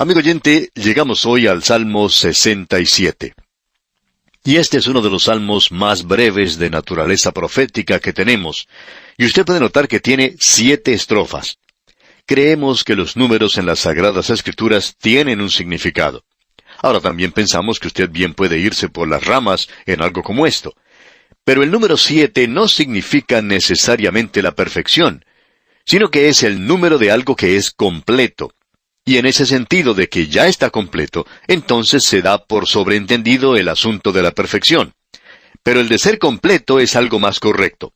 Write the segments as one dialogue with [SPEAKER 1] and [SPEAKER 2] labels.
[SPEAKER 1] Amigo oyente, llegamos hoy al Salmo 67. Y este es uno de los salmos más breves de naturaleza profética que tenemos. Y usted puede notar que tiene 7 estrofas. Creemos que los números en las Sagradas Escrituras tienen un significado. Ahora también pensamos que usted bien puede irse por las ramas en algo como esto. Pero el número 7 no significa necesariamente la perfección, sino que es el número de algo que es completo. Y en ese sentido de que ya está completo, entonces se da por sobreentendido el asunto de la perfección. Pero el de ser completo es algo más correcto.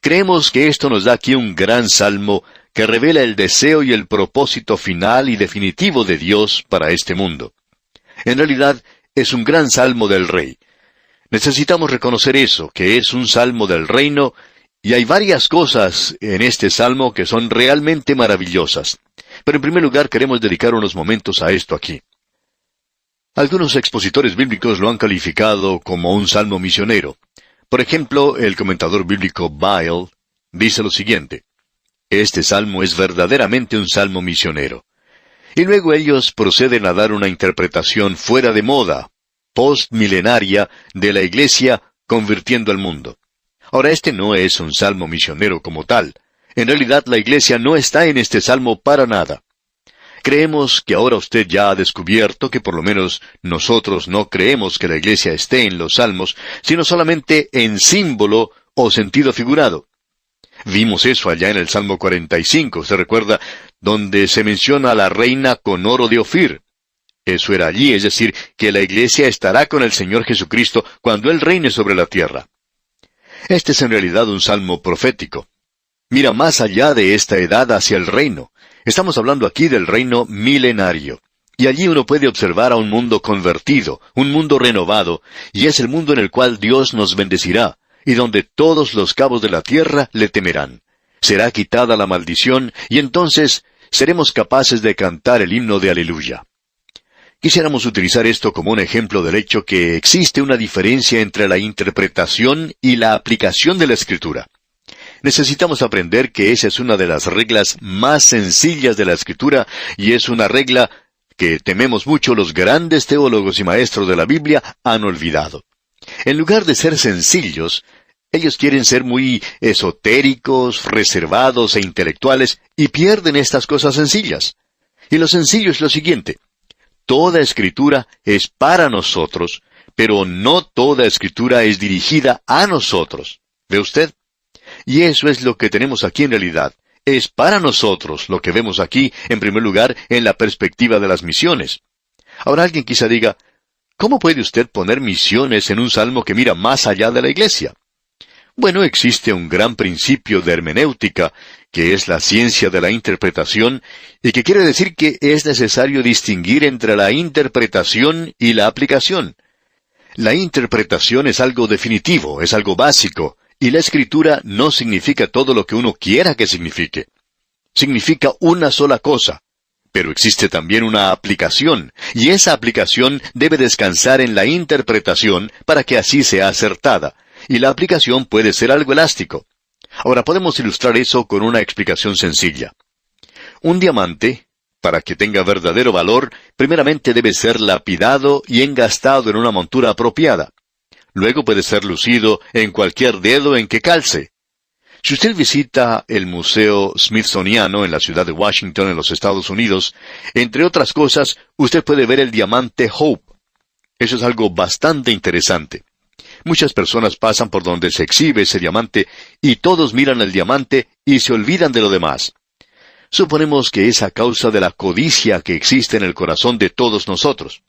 [SPEAKER 1] Creemos que esto nos da aquí un gran salmo que revela el deseo y el propósito final y definitivo de Dios para este mundo. En realidad, es un gran salmo del Rey. Necesitamos reconocer eso, que es un salmo del reino, y hay varias cosas en este salmo que son realmente maravillosas. Pero en primer lugar queremos dedicar unos momentos a esto aquí. Algunos expositores bíblicos lo han calificado como un salmo misionero. Por ejemplo, el comentador bíblico Bayle dice lo siguiente: este salmo es verdaderamente un salmo misionero. Y luego ellos proceden a dar una interpretación fuera de moda, postmilenaria, de la Iglesia convirtiendo al mundo. Ahora, este no es un salmo misionero como tal. En realidad, la Iglesia no está en este salmo para nada. Creemos que ahora usted ya ha descubierto que por lo menos nosotros no creemos que la Iglesia esté en los salmos, sino solamente en símbolo o sentido figurado. Vimos eso allá en el Salmo 45, ¿se recuerda? Donde se menciona a la reina con oro de Ofir. Eso era allí, es decir, que la Iglesia estará con el Señor Jesucristo cuando Él reine sobre la tierra. Este es en realidad un salmo profético. Mira más allá de esta edad hacia el reino. Estamos hablando aquí del reino milenario. Y allí uno puede observar a un mundo convertido, un mundo renovado, y es el mundo en el cual Dios nos bendecirá, y donde todos los cabos de la tierra le temerán. Será quitada la maldición, y entonces seremos capaces de cantar el himno de Aleluya. Quisiéramos utilizar esto como un ejemplo del hecho que existe una diferencia entre la interpretación y la aplicación de la Escritura. Necesitamos aprender que esa es una de las reglas más sencillas de la Escritura, y es una regla que tememos mucho los grandes teólogos y maestros de la Biblia han olvidado. En lugar de ser sencillos, ellos quieren ser muy esotéricos, reservados e intelectuales, y pierden estas cosas sencillas. Y lo sencillo es lo siguiente: toda Escritura es para nosotros, pero no toda Escritura es dirigida a nosotros. ¿Ve usted? Y eso es lo que tenemos aquí en realidad. Es para nosotros lo que vemos aquí, en primer lugar, en la perspectiva de las misiones. Ahora alguien quizá diga: ¿cómo puede usted poner misiones en un salmo que mira más allá de la iglesia? Bueno, existe un gran principio de hermenéutica, que es la ciencia de la interpretación, y que quiere decir que es necesario distinguir entre la interpretación y la aplicación. La interpretación es algo definitivo, es algo básico, y la Escritura no significa todo lo que uno quiera que signifique. Significa una sola cosa. Pero existe también una aplicación, y esa aplicación debe descansar en la interpretación para que así sea acertada, y la aplicación puede ser algo elástico. Ahora podemos ilustrar eso con una explicación sencilla. Un diamante, para que tenga verdadero valor, primeramente debe ser lapidado y engastado en una montura apropiada. Luego puede ser lucido en cualquier dedo en que calce. Si usted visita el Museo Smithsoniano en la ciudad de Washington, en los Estados Unidos, entre otras cosas, usted puede ver el diamante Hope. Eso es algo bastante interesante. Muchas personas pasan por donde se exhibe ese diamante, y todos miran el diamante y se olvidan de lo demás. Suponemos que es a causa de la codicia que existe en el corazón de todos nosotros.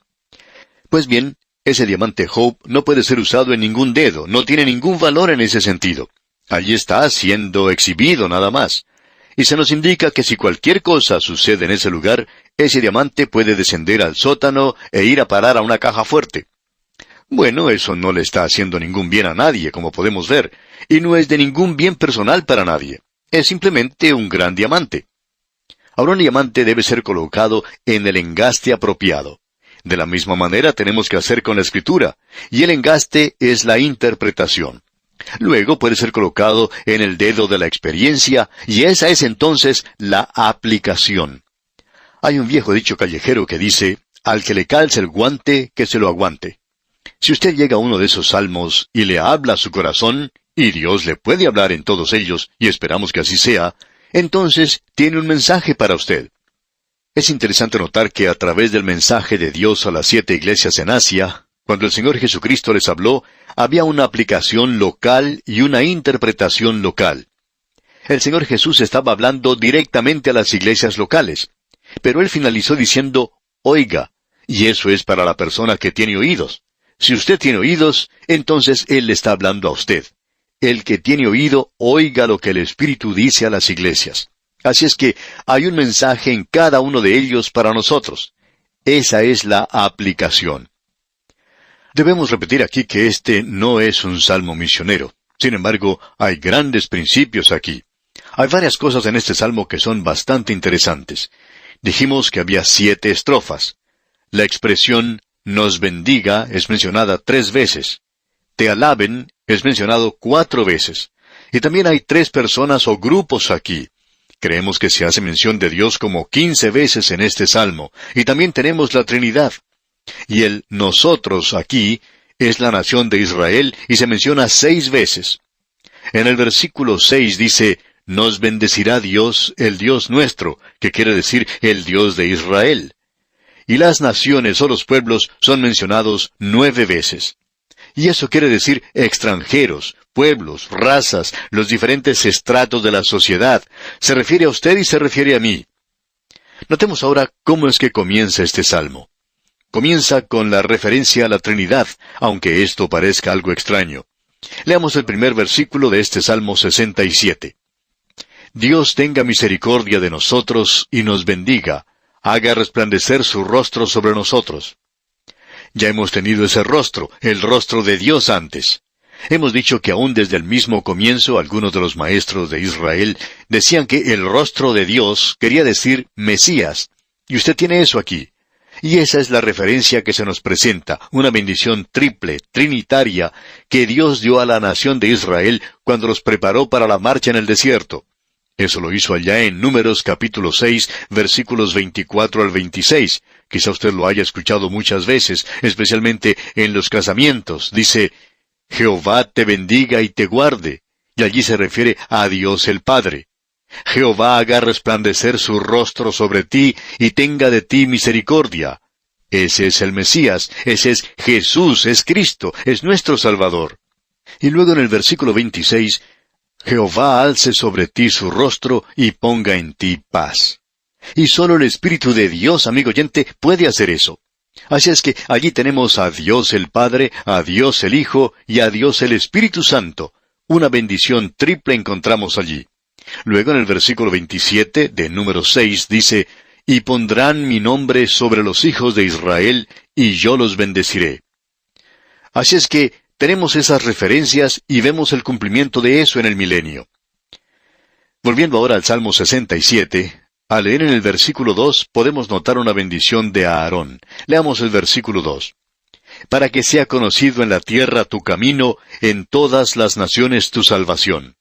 [SPEAKER 1] Pues bien, ese diamante Hope no puede ser usado en ningún dedo, no tiene ningún valor en ese sentido. Allí está siendo exhibido nada más. Y se nos indica que si cualquier cosa sucede en ese lugar, ese diamante puede descender al sótano e ir a parar a una caja fuerte. Bueno, eso no le está haciendo ningún bien a nadie, como podemos ver, y no es de ningún bien personal para nadie. Es simplemente un gran diamante. Ahora un diamante debe ser colocado en el engaste apropiado. De la misma manera tenemos que hacer con la Escritura, y el engaste es la interpretación. Luego puede ser colocado en el dedo de la experiencia, y esa es entonces la aplicación. Hay un viejo dicho callejero que dice, al que le calce el guante, que se lo aguante. Si usted llega a uno de esos salmos y le habla a su corazón, y Dios le puede hablar en todos ellos, y esperamos que así sea, entonces tiene un mensaje para usted. Es interesante notar que a través del mensaje de Dios a las 7 iglesias en Asia, cuando el Señor Jesucristo les habló, había una aplicación local y una interpretación local. El Señor Jesús estaba hablando directamente a las iglesias locales, pero Él finalizó diciendo, oiga, y eso es para la persona que tiene oídos. Si usted tiene oídos, entonces Él le está hablando a usted. El que tiene oído, oiga lo que el Espíritu dice a las iglesias. Así es que hay un mensaje en cada uno de ellos para nosotros. Esa es la aplicación. Debemos repetir aquí que este no es un salmo misionero. Sin embargo, hay grandes principios aquí. Hay varias cosas en este salmo que son bastante interesantes. Dijimos que había 7 estrofas. La expresión nos bendiga es mencionada 3 veces. Te alaben es mencionado 4 veces. Y también hay 3 personas o grupos aquí. Creemos que se hace mención de Dios como 15 veces en este salmo. Y también tenemos la Trinidad. Y el nosotros aquí es la nación de Israel y se menciona 6 veces. En el versículo 6 dice, nos bendecirá Dios, el Dios nuestro, que quiere decir el Dios de Israel. Y las naciones o los pueblos son mencionados 9 veces. Y eso quiere decir extranjeros, pueblos, razas, los diferentes estratos de la sociedad. Se refiere a usted y se refiere a mí. Notemos ahora cómo es que comienza este salmo. Comienza con la referencia a la Trinidad, aunque esto parezca algo extraño. Leamos el primer versículo de este Salmo 67. Dios tenga misericordia de nosotros y nos bendiga, haga resplandecer su rostro sobre nosotros. Ya hemos tenido ese rostro, el rostro de Dios antes. Hemos dicho que aún desde el mismo comienzo algunos de los maestros de Israel decían que el rostro de Dios quería decir Mesías. Y usted tiene eso aquí. Y esa es la referencia que se nos presenta, una bendición triple, trinitaria, que Dios dio a la nación de Israel cuando los preparó para la marcha en el desierto. Eso lo hizo allá en Números capítulo 6, versículos 24 al 26. Quizá usted lo haya escuchado muchas veces, especialmente en los casamientos. Dice, Jehová te bendiga y te guarde. Y allí se refiere a Dios el Padre. Jehová haga resplandecer su rostro sobre ti y tenga de ti misericordia. Ese es el Mesías, ese es Jesús, es Cristo, es nuestro Salvador. Y luego en el versículo 26, Jehová alce sobre ti su rostro y ponga en ti paz. Y solo el Espíritu de Dios, amigo oyente, puede hacer eso. Así es que allí tenemos a Dios el Padre, a Dios el Hijo y a Dios el Espíritu Santo. Una bendición triple encontramos allí. Luego en el versículo 27 de número 6 dice, y pondrán mi nombre sobre los hijos de Israel, y yo los bendeciré. Así es que tenemos esas referencias y vemos el cumplimiento de eso en el milenio. Volviendo ahora al Salmo 67, al leer en el versículo 2 podemos notar una bendición de Aarón. Leamos el versículo 2. Para que sea conocido en la tierra tu camino, en todas las naciones tu salvación.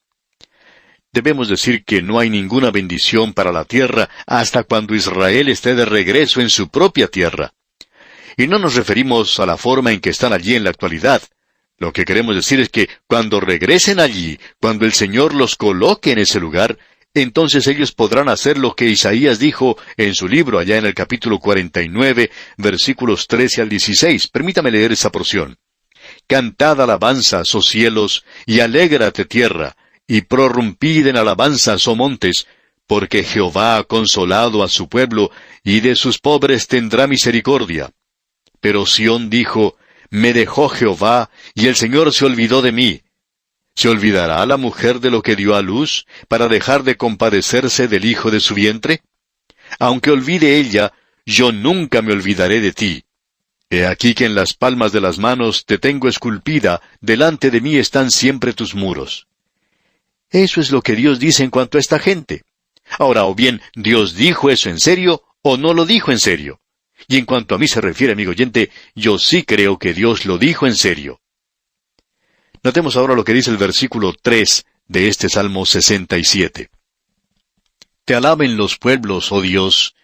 [SPEAKER 1] Debemos decir que no hay ninguna bendición para la tierra hasta cuando Israel esté de regreso en su propia tierra. Y no nos referimos a la forma en que están allí en la actualidad. Lo que queremos decir es que cuando regresen allí, cuando el Señor los coloque en ese lugar, entonces ellos podrán hacer lo que Isaías dijo en su libro allá en el capítulo 49, versículos 13 al 16. Permítame leer esa porción. Cantad alabanzas, oh cielos, y alégrate tierra, y prorrumpid en alabanzas, oh montes, porque Jehová ha consolado a su pueblo, y de sus pobres tendrá misericordia. Pero Sión dijo, me dejó Jehová, y el Señor se olvidó de mí. ¿Se olvidará la mujer de lo que dio a luz, para dejar de compadecerse del hijo de su vientre? Aunque olvide ella, yo nunca me olvidaré de ti. He aquí que en las palmas de las manos te tengo esculpida, delante de mí están siempre tus muros. Eso es lo que Dios dice en cuanto a esta gente. Ahora, o bien Dios dijo eso en serio, o no lo dijo en serio. Y en cuanto a mí se refiere, amigo oyente, yo sí creo que Dios lo dijo en serio. Notemos ahora lo que dice el versículo 3 de este Salmo 67. Te alaben los pueblos, oh Dios,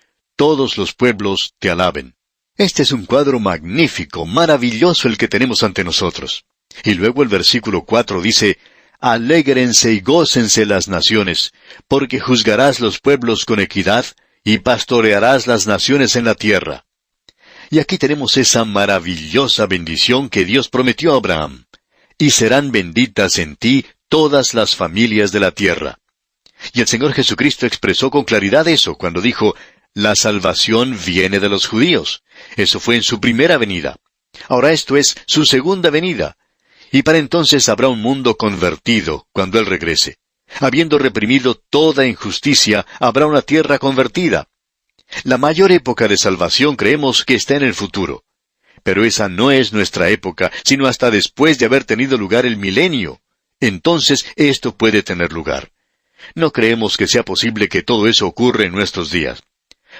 [SPEAKER 1] todos los pueblos te alaben. Este es un cuadro magnífico, maravilloso el que tenemos ante nosotros. Y luego el versículo 4 dice, alégrense y gócense las naciones, porque juzgarás los pueblos con equidad, y pastorearás las naciones en la tierra. Y aquí tenemos esa maravillosa bendición que Dios prometió a Abraham. Y serán benditas en ti todas las familias de la tierra. Y el Señor Jesucristo expresó con claridad eso cuando dijo, la salvación viene de los judíos. Eso fue en su primera venida. Ahora esto es su segunda venida. Y para entonces habrá un mundo convertido cuando Él regrese. Habiendo reprimido toda injusticia, habrá una tierra convertida. La mayor época de salvación creemos que está en el futuro. Pero esa no es nuestra época, sino hasta después de haber tenido lugar el milenio. Entonces esto puede tener lugar. No creemos que sea posible que todo eso ocurra en nuestros días.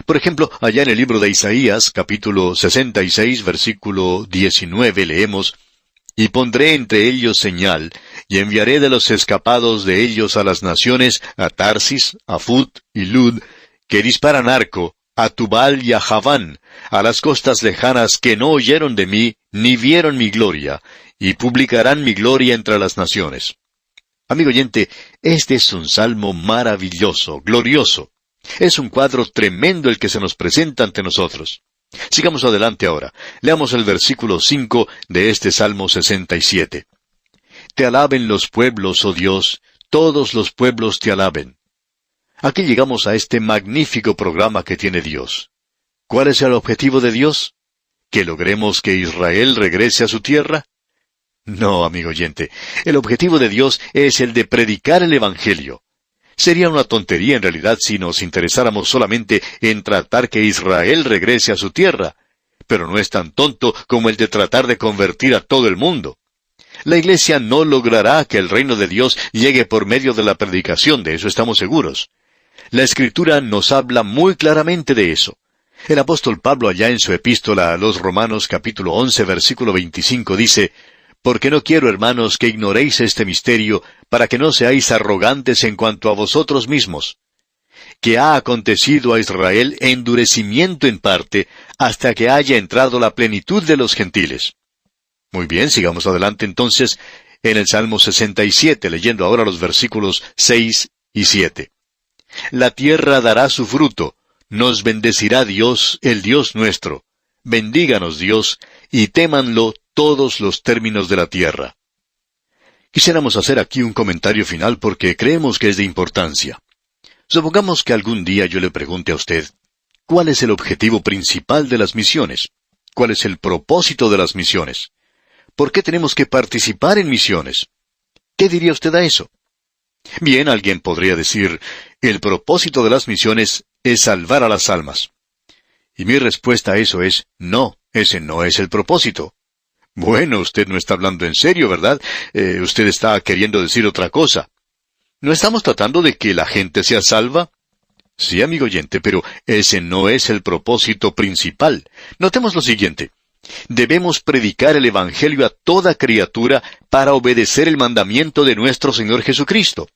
[SPEAKER 1] Por ejemplo, allá en el libro de Isaías, capítulo 66, versículo 19, leemos, y pondré entre ellos señal, y enviaré de los escapados de ellos a las naciones, a Tarsis, a Fut y Lud, que disparan arco, a Tubal y a Javán, a las costas lejanas que no oyeron de mí, ni vieron mi gloria, y publicarán mi gloria entre las naciones. Amigo oyente, este es un salmo maravilloso, glorioso. Es un cuadro tremendo el que se nos presenta ante nosotros. Sigamos adelante ahora. Leamos el versículo 5 de este Salmo 67. Te alaben los pueblos, oh Dios, todos los pueblos te alaben. Aquí llegamos a este magnífico programa que tiene Dios. ¿Cuál es el objetivo de Dios? ¿Que logremos que Israel regrese a su tierra? No, amigo oyente. El objetivo de Dios es el de predicar el Evangelio. Sería una tontería en realidad si nos interesáramos solamente en tratar que Israel regrese a su tierra, pero no es tan tonto como el de tratar de convertir a todo el mundo. La Iglesia no logrará que el reino de Dios llegue por medio de la predicación, de eso estamos seguros. La Escritura nos habla muy claramente de eso. El apóstol Pablo allá en su epístola a los Romanos capítulo 11 versículo 25 dice, porque no quiero, hermanos, que ignoréis este misterio, para que no seáis arrogantes en cuanto a vosotros mismos, que ha acontecido a Israel endurecimiento en parte, hasta que haya entrado la plenitud de los gentiles. Muy bien, sigamos adelante entonces en el Salmo 67, leyendo ahora los versículos 6 y 7. La tierra dará su fruto, nos bendecirá Dios, el Dios nuestro. Bendíganos Dios, y témanlo todos los términos de la tierra. Quisiéramos hacer aquí un comentario final porque creemos que es de importancia. Supongamos que algún día yo le pregunte a usted, ¿cuál es el objetivo principal de las misiones? ¿Cuál es el propósito de las misiones? ¿Por qué tenemos que participar en misiones? ¿Qué diría usted a eso? Bien, alguien podría decir, el propósito de las misiones es salvar a las almas. Y mi respuesta a eso es, no, ese no es el propósito. Bueno, usted no está hablando en serio, ¿verdad? Usted está queriendo decir otra cosa. ¿No estamos tratando de que la gente sea salva? Sí, amigo oyente, pero ese no es el propósito principal. Notemos lo siguiente. Debemos predicar el Evangelio a toda criatura para obedecer el mandamiento de nuestro Señor Jesucristo.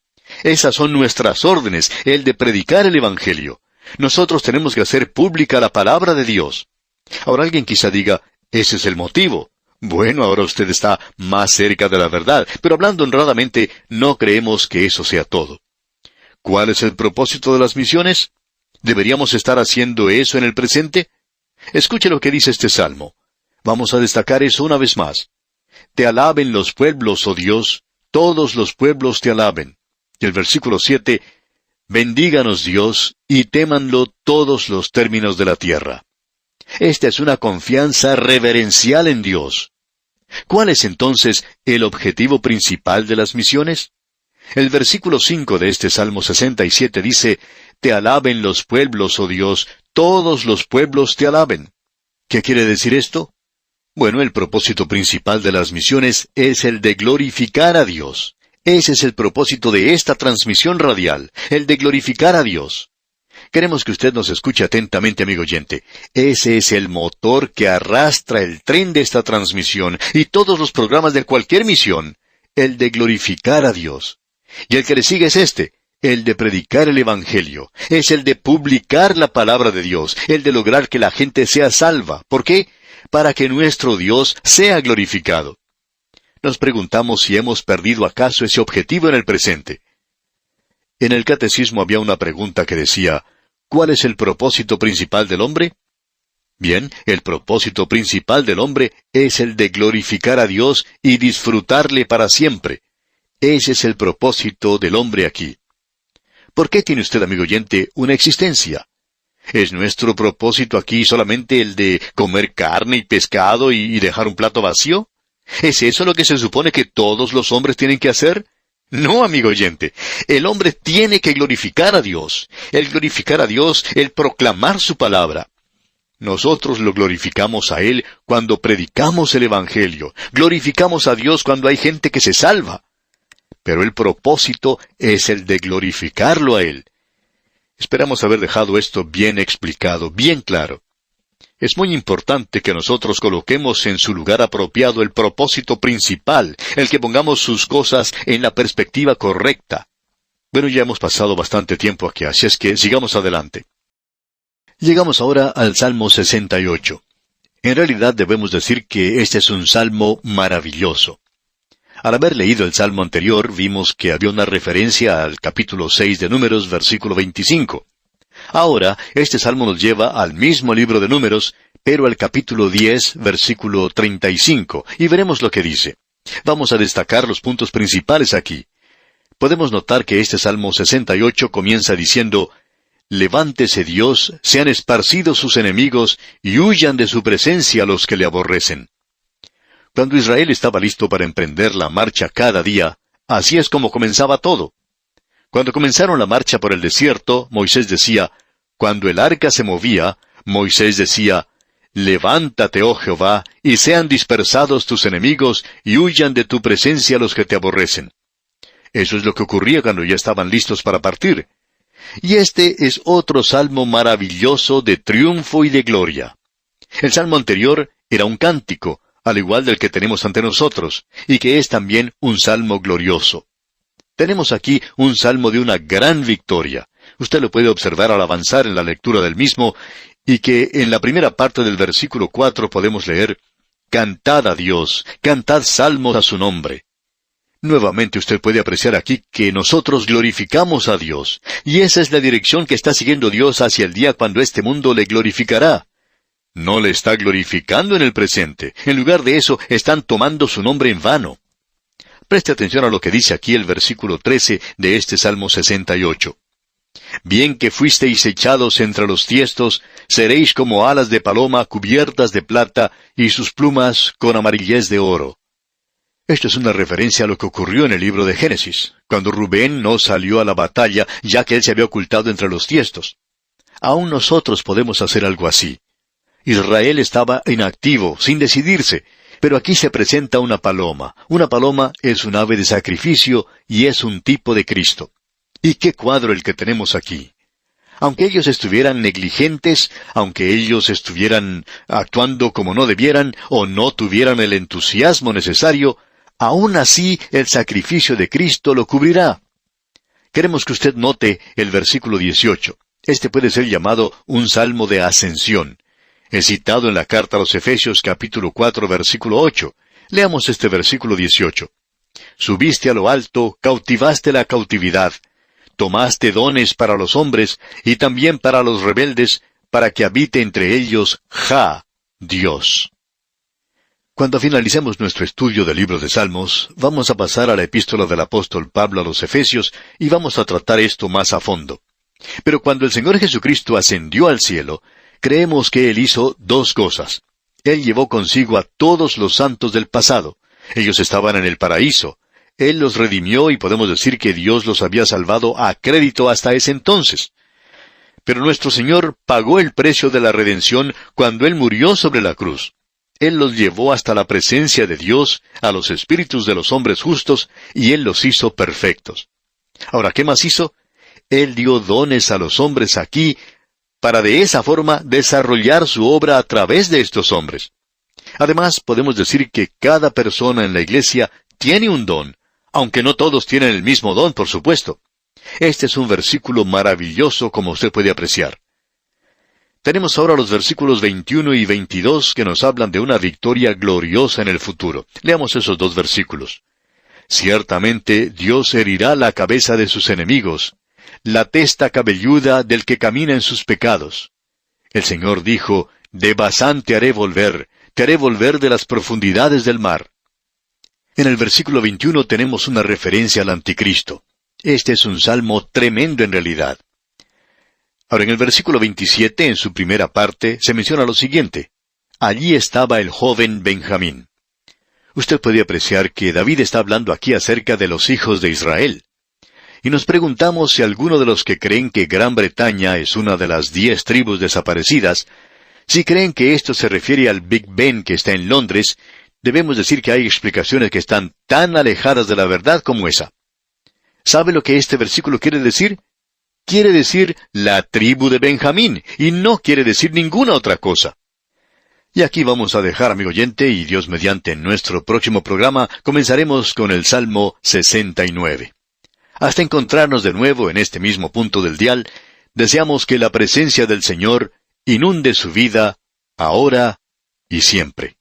[SPEAKER 1] Esas son nuestras órdenes, el de predicar el Evangelio. Nosotros tenemos que hacer pública la palabra de Dios. Ahora alguien quizá diga, ese es el motivo. Bueno, ahora usted está más cerca de la verdad, pero hablando honradamente, no creemos que eso sea todo. ¿Cuál es el propósito de las misiones? ¿Deberíamos estar haciendo eso en el presente? Escuche lo que dice este salmo. Vamos a destacar eso una vez más. Te alaben los pueblos, oh Dios, todos los pueblos te alaben. Y el versículo 7, bendíganos Dios, y témanlo todos los términos de la tierra. Esta es una confianza reverencial en Dios. ¿Cuál es entonces el objetivo principal de las misiones? El versículo 5 de este Salmo 67 dice, te alaben los pueblos, oh Dios, todos los pueblos te alaben. ¿Qué quiere decir esto? Bueno, el propósito principal de las misiones es el de glorificar a Dios. Ese es el propósito de esta transmisión radial, el de glorificar a Dios. Queremos que usted nos escuche atentamente, amigo oyente. Ese es el motor que arrastra el tren de esta transmisión y todos los programas de cualquier misión, el de glorificar a Dios. Y el que le sigue es este, el de predicar el Evangelio, es el de publicar la palabra de Dios, el de lograr que la gente sea salva. ¿Por qué? Para que nuestro Dios sea glorificado. Nos preguntamos si hemos perdido acaso ese objetivo en el presente. En el catecismo había una pregunta que decía, ¿cuál es el propósito principal del hombre? Bien, el propósito principal del hombre es el de glorificar a Dios y disfrutarle para siempre. Ese es el propósito del hombre aquí. ¿Por qué tiene usted, amigo oyente, una existencia? ¿Es nuestro propósito aquí solamente el de comer carne y pescado y dejar un plato vacío? ¿Es eso lo que se supone que todos los hombres tienen que hacer? No, amigo oyente. El hombre tiene que glorificar a Dios. El glorificar a Dios, el proclamar su palabra. Nosotros lo glorificamos a Él cuando predicamos el Evangelio. Glorificamos a Dios cuando hay gente que se salva. Pero el propósito es el de glorificarlo a Él. Esperamos haber dejado esto bien explicado, bien claro. Es muy importante que nosotros coloquemos en su lugar apropiado el propósito principal, el que pongamos sus cosas en la perspectiva correcta. Bueno, ya hemos pasado bastante tiempo aquí, así es que sigamos adelante. Llegamos ahora al Salmo 68. En realidad debemos decir que este es un salmo maravilloso. Al haber leído el salmo anterior, vimos que había una referencia al capítulo 6 de Números, versículo 25. Ahora, este salmo nos lleva al mismo libro de Números, pero al capítulo 10, versículo 35, y veremos lo que dice. Vamos a destacar los puntos principales aquí. Podemos notar que este Salmo 68 comienza diciendo, «Levántese Dios, sean esparcidos sus enemigos, y huyan de su presencia los que le aborrecen». Cuando Israel estaba listo para emprender la marcha cada día, así es como comenzaba todo. Cuando comenzaron la marcha por el desierto, Moisés decía, cuando el arca se movía, Moisés decía, «Levántate, oh Jehová, y sean dispersados tus enemigos, y huyan de tu presencia los que te aborrecen». Eso es lo que ocurría cuando ya estaban listos para partir. Y este es otro salmo maravilloso de triunfo y de gloria. El salmo anterior era un cántico, al igual del que tenemos ante nosotros, y que es también un salmo glorioso. Tenemos aquí un salmo de una gran victoria. Usted lo puede observar al avanzar en la lectura del mismo, y que en la primera parte del versículo 4 podemos leer, «Cantad a Dios, cantad salmos a su nombre». Nuevamente usted puede apreciar aquí que nosotros glorificamos a Dios, y esa es la dirección que está siguiendo Dios hacia el día cuando este mundo le glorificará. No le está glorificando en el presente. En lugar de eso, están tomando su nombre en vano. Preste atención a lo que dice aquí el versículo 13 de este Salmo 68. «Bien que fuisteis echados entre los tiestos, seréis como alas de paloma cubiertas de plata, y sus plumas con amarillez de oro». Esto es una referencia a lo que ocurrió en el libro de Génesis, cuando Rubén no salió a la batalla, ya que él se había ocultado entre los tiestos. Aún nosotros podemos hacer algo así. Israel estaba inactivo, sin decidirse, pero aquí se presenta una paloma. Una paloma es un ave de sacrificio y es un tipo de Cristo. ¿Y qué cuadro el que tenemos aquí? Aunque ellos estuvieran negligentes, aunque ellos estuvieran actuando como no debieran, o no tuvieran el entusiasmo necesario, aún así el sacrificio de Cristo lo cubrirá. Queremos que usted note el versículo 18. Este puede ser llamado un salmo de ascensión. Es citado en la carta a los Efesios capítulo 4 versículo 8. Leamos este versículo 18. «Subiste a lo alto, cautivaste la cautividad. Tomaste dones para los hombres y también para los rebeldes, para que habite entre ellos Dios». Cuando finalicemos nuestro estudio del libro de Salmos, vamos a pasar a la epístola del apóstol Pablo a los Efesios y vamos a tratar esto más a fondo. Pero cuando el Señor Jesucristo ascendió al cielo, creemos que Él hizo dos cosas. Él llevó consigo a todos los santos del pasado. Ellos estaban en el paraíso. Él los redimió y podemos decir que Dios los había salvado a crédito hasta ese entonces. Pero nuestro Señor pagó el precio de la redención cuando Él murió sobre la cruz. Él los llevó hasta la presencia de Dios, a los espíritus de los hombres justos, y Él los hizo perfectos. Ahora, ¿qué más hizo? Él dio dones a los hombres aquí, para de esa forma desarrollar su obra a través de estos hombres. Además, podemos decir que cada persona en la iglesia tiene un don, aunque no todos tienen el mismo don, por supuesto. Este es un versículo maravilloso, como usted puede apreciar. Tenemos ahora los versículos 21 y 22 que nos hablan de una victoria gloriosa en el futuro. Leamos esos dos versículos. Ciertamente Dios herirá la cabeza de sus enemigos, la testa cabelluda del que camina en sus pecados. El Señor dijo, de Basán te haré volver de las profundidades del mar. En el versículo 21 tenemos una referencia al anticristo. Este es un salmo tremendo en realidad. Ahora, en el versículo 27, en su primera parte, se menciona lo siguiente. Allí estaba el joven Benjamín. Usted puede apreciar que David está hablando aquí acerca de los hijos de Israel. Y nos preguntamos si alguno de los que creen que Gran Bretaña es una de las 10 tribus desaparecidas, si creen que esto se refiere al Big Ben que está en Londres, debemos decir que hay explicaciones que están tan alejadas de la verdad como esa. ¿Sabe lo que este versículo quiere decir? Quiere decir la tribu de Benjamín, y no quiere decir ninguna otra cosa. Y aquí vamos a dejar, amigo oyente, y Dios mediante en nuestro próximo programa comenzaremos con el Salmo 69. Hasta encontrarnos de nuevo en este mismo punto del dial, deseamos que la presencia del Señor inunde su vida, ahora y siempre.